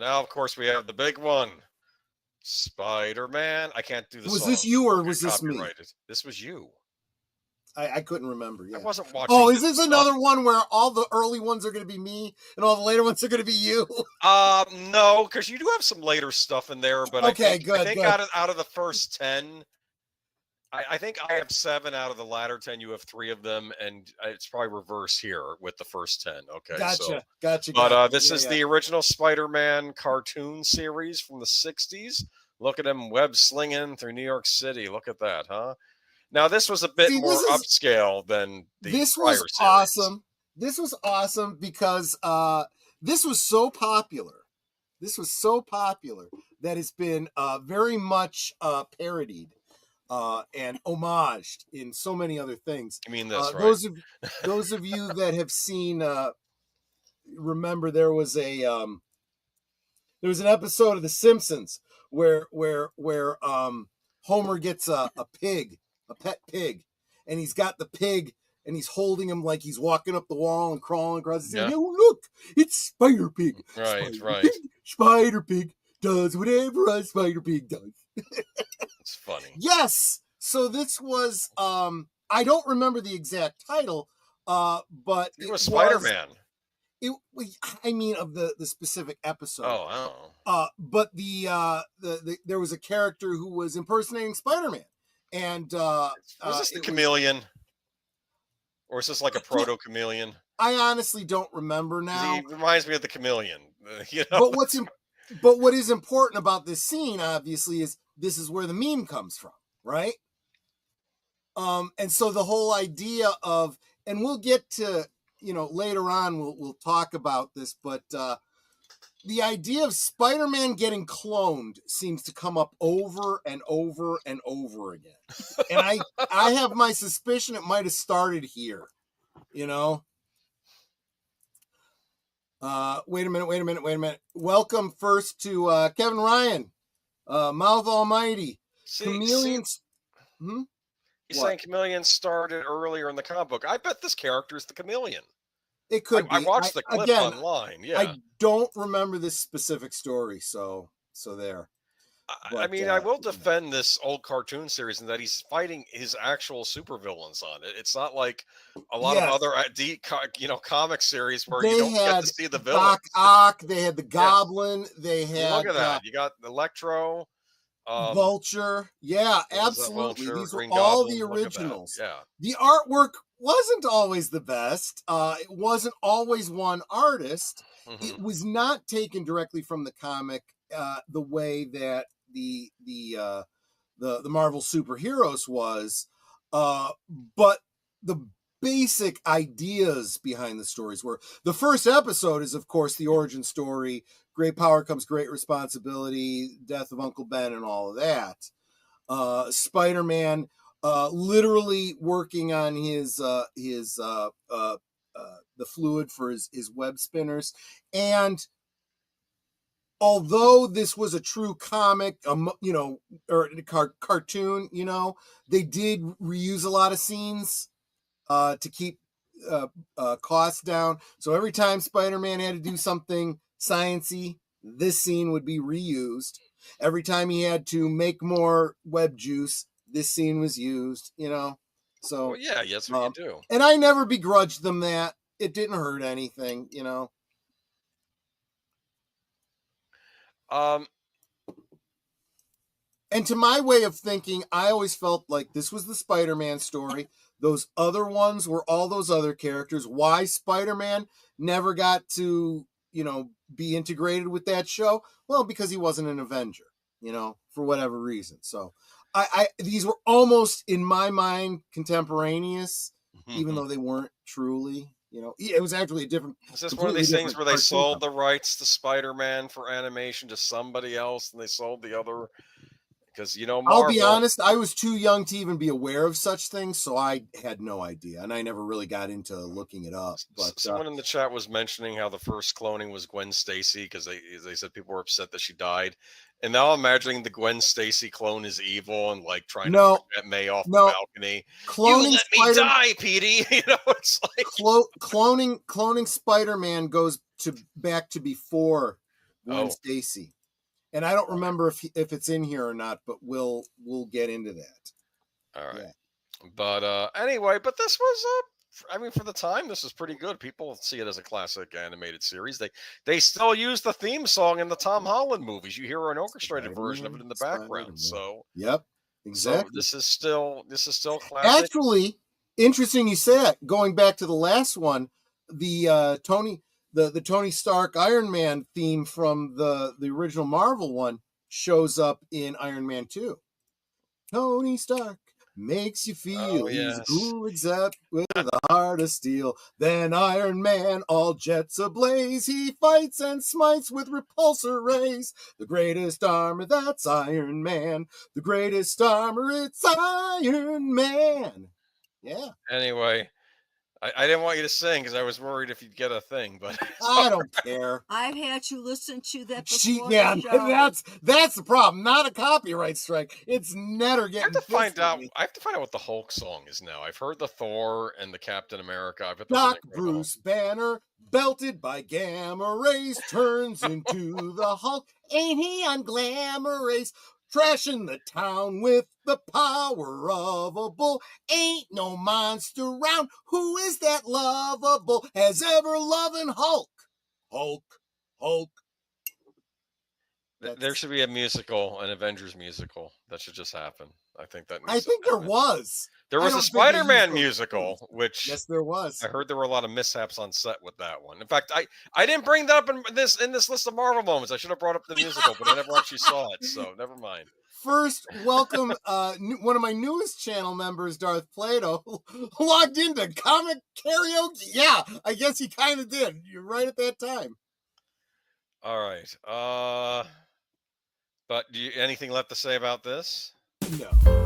now, of course, we have the big one. Spider-Man. I can't do the Was song. this you or was this me? This was you. I couldn't remember. Yeah. I wasn't watching. Oh, is this another one where all the early ones are going to be me and all the later ones are going to be you? No, because you do have some later stuff in there. But okay, I think good. Out of the first 10, I think I have 7 out of the latter 10. You have 3 of them, and it's probably reverse here with the first 10. Okay, gotcha. But this is the original Spider-Man cartoon series from the 60s. Look at him web slinging through New York City. Look at that, huh? Now, this was a bit more upscale than the prior series. Awesome. This was awesome because this was so popular. This was so popular that it's been very much parodied and homaged in so many other things. You mean this, right? Those of you that have seen, remember there was an episode of The Simpsons where Homer gets a pig. A pet pig, and he's got the pig, and he's holding him like he's walking up the wall and crawling across. He's saying, "Oh, look, it's Spider Pig." Right. Spider Pig does whatever a Spider Pig does. It's funny. Yes. So this was, I don't remember the exact title, but it was Spider-Man. I mean, of the specific episode. Oh. But there was a character who was impersonating Spider-Man. And was this the chameleon, or is this like a proto chameleon? I honestly don't remember now. He reminds me of the chameleon. But what is important about this scene, obviously, is this is where the meme comes from, right? And so the whole idea of, and we'll get to, later on we'll talk about this, but the idea of Spider-Man getting cloned seems to come up over and over and over again. And I have my suspicion it might have started here, Wait a minute. Welcome first to Kevin Ryan, Mouth Almighty. Chameleons. You're saying Chameleon started earlier in the comic book. I bet this character is the Chameleon. It could be. I watched the clip online. Yeah. I don't remember this specific story, so there. But, I mean, I will defend this old cartoon series in that he's fighting his actual supervillains on it. It's not like a lot of other comic series where you don't get to see the villains. Doc Ock, they had the Goblin, they had. Look at that. You got Electro. Vulture. Yeah, absolutely. Vulture, these were Green all Goblin, the originals. Yeah. The artwork wasn't always the best. It wasn't always one artist. Mm-hmm. It was not taken directly from the comic the way that the Marvel superheroes was. But the basic ideas behind the stories were, the first episode is, of course, the origin story. Great power comes great responsibility, death of Uncle Ben, and all of that. Spider-Man literally working on his the fluid for his web spinners. And although this was a true comic, or cartoon, they did reuse a lot of scenes to keep costs down. So every time Spider-Man had to do something sciencey, this scene would be reused. Every time he had to make more web juice, this scene was used, So well, yeah, that's what you do. And I never begrudged them that. It didn't hurt anything, And to my way of thinking, I always felt like this was the Spider-Man story. Those other ones were all those other characters. Why Spider-Man never got to, be integrated with that show? Well, because he wasn't an Avenger, for whatever reason. So these were almost, in my mind, contemporaneous, even though they weren't truly. It was actually a different. Is this one of these things where they sold the rights to Spider-Man for animation to somebody else, and they sold the other? Because Marvel, I'll be honest, I was too young to even be aware of such things, so I had no idea, and I never really got into looking it up. But someone in the chat was mentioning how the first cloning was Gwen Stacy, because they said people were upset that she died, and now I'm imagining the Gwen Stacy clone is evil and like trying to get May off the balcony. Cloning you let me die, Petey. It's like cloning Spider-Man goes back to before Gwen Stacy. And I don't remember if it's in here or not, but we'll get into that. All right. Yeah. But anyway, but this was I mean, for the time, this is pretty good. People see it as a classic animated series. They still use the theme song in the Tom Holland movies. You hear an orchestrated version of it in the background. So yep, exactly. So this is still classic. Actually, interesting you say that. Going back to the last one, the Tony Stark Iron Man theme from the original Marvel one shows up in Iron Man 2. Tony Stark makes you feel he's cool except with a heart of steel. Then Iron Man, all jets ablaze, he fights and smites with repulsor rays. The greatest armor, that's Iron Man. The greatest armor, it's Iron Man. Yeah. Anyway, I didn't want you to sing because I was worried if you'd get a thing, but I don't care. I've had you listen to that before. That's the problem. Not a copyright strike. It's never getting. I have to find out what the Hulk song is now. I've heard the Thor and the Captain America. I bet Doc Bruce Banner, belted by gamma rays, turns into the Hulk. Ain't he on glamour rays? Trashing the town with the power of a bull. Ain't no monster round. Who is that lovable as ever loving Hulk? Hulk. There should be a musical, an Avengers musical. That should just happen. I think that. I think there was. There was a Spider-Man musical, which yes, there was. I heard there were a lot of mishaps on set with that one. In fact, I didn't bring that up in this list of Marvel moments. I should have brought up the musical, but I never actually saw it, so never mind. First, welcome one of my newest channel members, Darth Plato, logged into comic karaoke. Yeah, I guess he kind of did. You're right at that time. All right. But anything left to say about this? No.